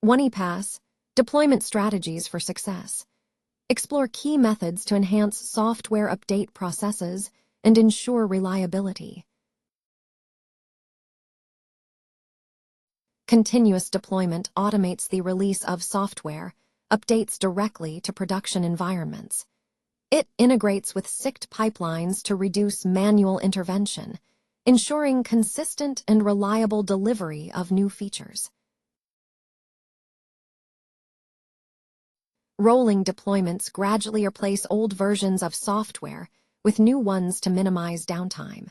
OneOps, deployment strategies for success. Explore key methods to enhance software update processes and ensure reliability. Continuous deployment automates the release of software updates directly to production environments. It integrates with SICT pipelines to reduce manual intervention, ensuring consistent and reliable delivery of new features. Rolling deployments gradually replace old versions of software with new ones to minimize downtime.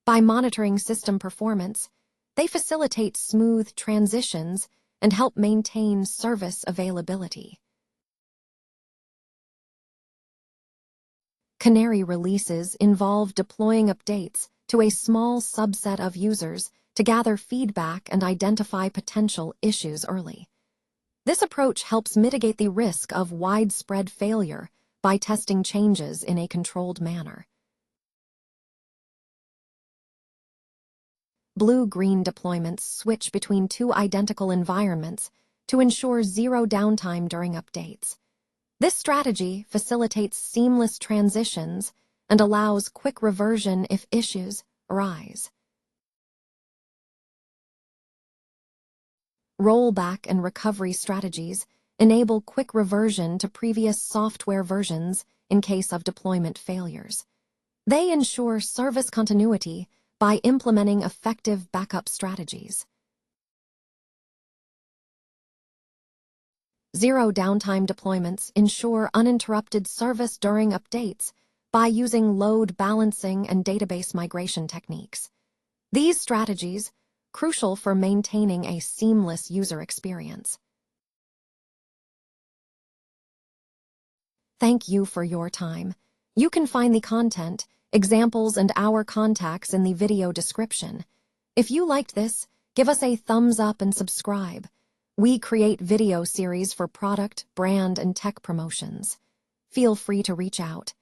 By monitoring system performance, they facilitate smooth transitions and help maintain service availability. Canary Releases involve deploying updates to a small subset of users to gather feedback and identify potential issues early. This approach helps mitigate the risk of widespread failure by testing changes in a controlled manner. Blue-green deployments switch between two identical environments to ensure zero downtime during updates. This strategy facilitates seamless transitions and allows quick reversion if issues arise. Rollback and recovery strategies enable quick reversion to previous software versions in case of deployment failures. They ensure service continuity by implementing effective backup strategies. Zero-downtime deployments ensure uninterrupted service during updates by using load balancing and database migration techniques. These strategies crucial for maintaining a seamless user experience. Thank you for your time. You can find the content, examples, and our contacts in the video description. If you liked this, give us a thumbs up and subscribe. We create video series for product, brand, and tech promotions. Feel free to reach out.